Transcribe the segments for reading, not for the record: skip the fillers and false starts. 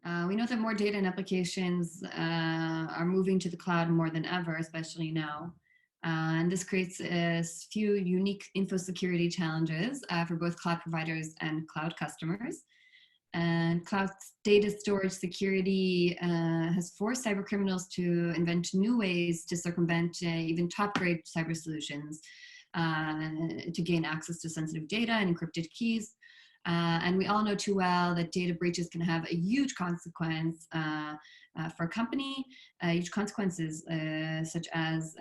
We know that more data and applications are moving to the cloud more than ever, especially now. And this creates a few unique info security challenges for both cloud providers and cloud customers. And cloud data storage security has forced cyber criminals to invent new ways to circumvent even top-grade cyber solutions to gain access to sensitive data and encrypted keys. And we all know too well that data breaches can have a huge consequence for a company, huge consequences such as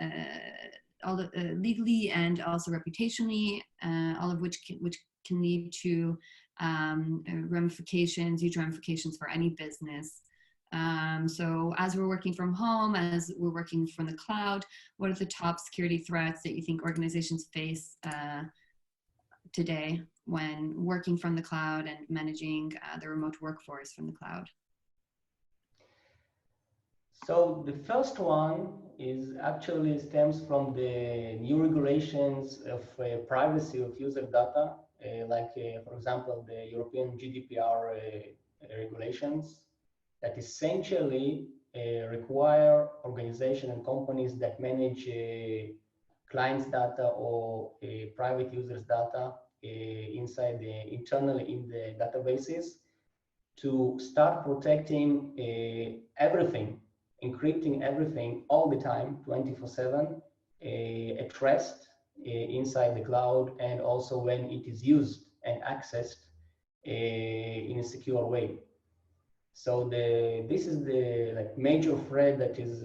all the, legally and also reputationally, all of which can lead to ramifications, huge ramifications for any business. So as we're working from home, as we're working from the cloud, what are the top security threats that you think organizations face today when working from the cloud and managing the remote workforce from the cloud? So the first one is actually stems from the new regulations of privacy of user data, for example, the European GDPR regulations that essentially require organizations and companies that manage clients' data or private users' data internally in the databases to start protecting everything, encrypting everything all the time, 24/7, at rest inside the cloud, and also when it is used and accessed in a secure way. So this is the major threat that is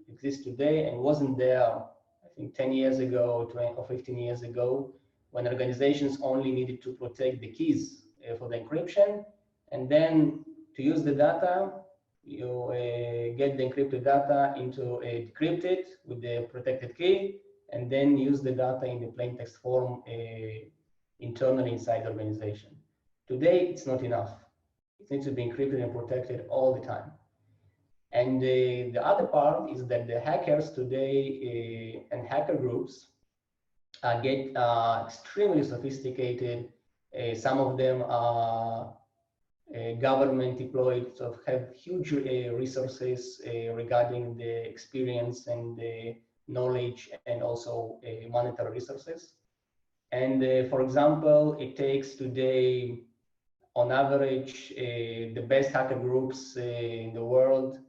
exists today and wasn't there, I think, 10 years ago, 20 or 15 years ago, when organizations only needed to protect the keys for the encryption, and then to use the data, you get the encrypted data into decrypt it with the protected key, and then use the data in the plain text form internally inside the organization. Today, it's not enough. It needs to be encrypted and protected all the time. And the other part is that the hackers today and hacker groups get extremely sophisticated. Some of them are government deployed, so have huge resources regarding the experience and the knowledge, and also monetary resources. And for example, it takes today, on average, the best hacker groups in the world,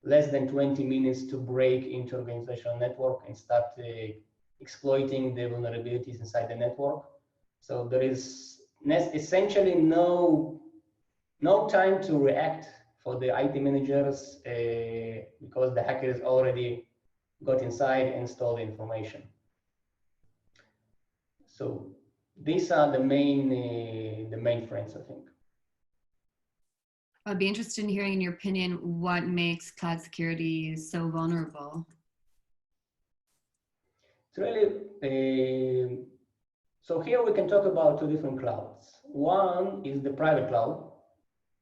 less than 20 minutes to break into organizational network and start exploiting the vulnerabilities inside the network. So there is essentially no time to react for the IT managers because the hackers already got inside and stole the information. So these are the main threats, I think. I'd be interested in hearing, in your opinion, what makes cloud security so vulnerable? It's really, so here we can talk about two different clouds. One is the private cloud,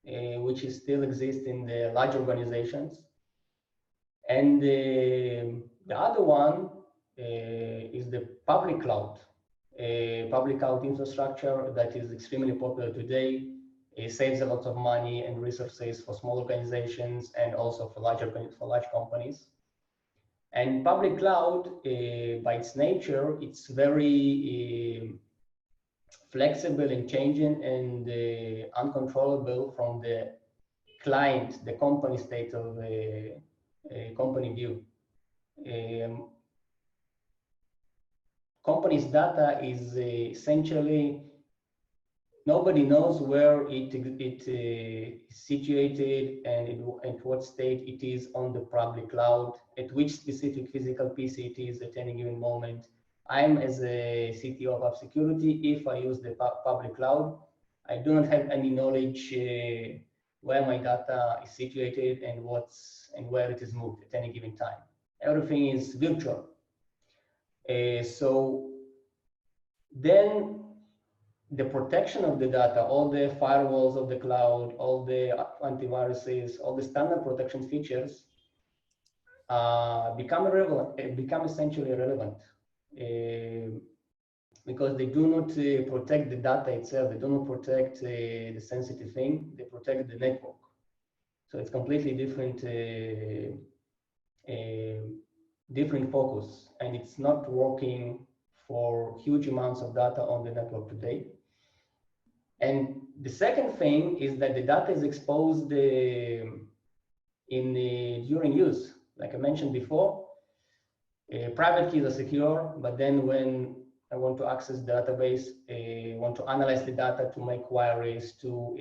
which is still exists in the large organizations. And the other one is the public cloud infrastructure that is extremely popular today. It saves a lot of money and resources for small organizations and also for large companies. And public cloud, by its nature, it's very flexible and changing and uncontrollable from the client, the company state of company view. Company's data is essentially, nobody knows where it is situated and at what state it is on the public cloud, at which specific physical PC it is at any given moment. I'm, as a CTO of security, if I use the public cloud, I do not have any knowledge where my data is situated and where it is moved at any given time. Everything is virtual. So then the protection of the data, all the firewalls of the cloud, all the antiviruses, all the standard protection features become essentially irrelevant because they do not protect the data itself. They do not protect the sensitive thing. They protect the network. So it's completely different focus, and it's not working for huge amounts of data on the network today. And the second thing is that the data is exposed during use. Like I mentioned before, private keys are secure, but then when I want to access the database, want to analyze the data, to make queries, to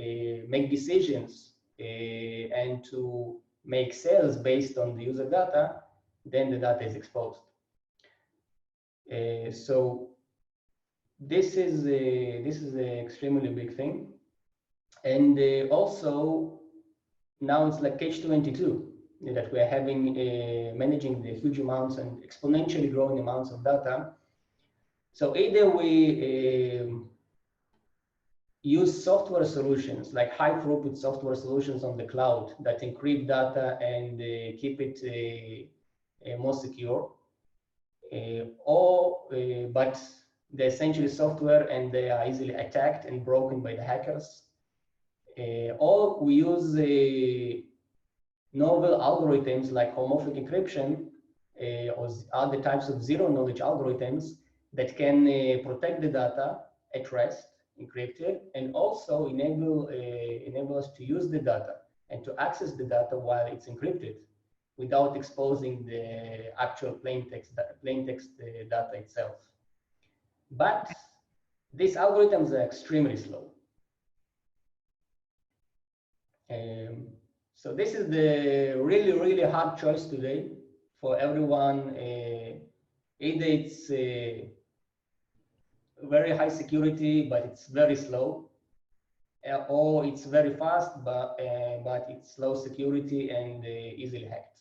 make decisions, and to make sales based on the user data, then the data is exposed. So this is an extremely big thing, and also now it's like catch-22 that we are having managing the huge amounts and exponentially growing amounts of data. So either we use software solutions like high throughput software solutions on the cloud that encrypt data and keep it more secure, but they're essentially software and they are easily attacked and broken by the hackers. Or we use novel algorithms like homomorphic encryption or other types of zero-knowledge algorithms that can protect the data at rest, encrypted, and also enable us to use the data and to access the data while it's encrypted without exposing the actual plain text data itself. But these algorithms are extremely slow. So this is the really, really hard choice today for everyone. Either it's very high security, but it's very slow, or it's very fast, but it's low security and easily hacked.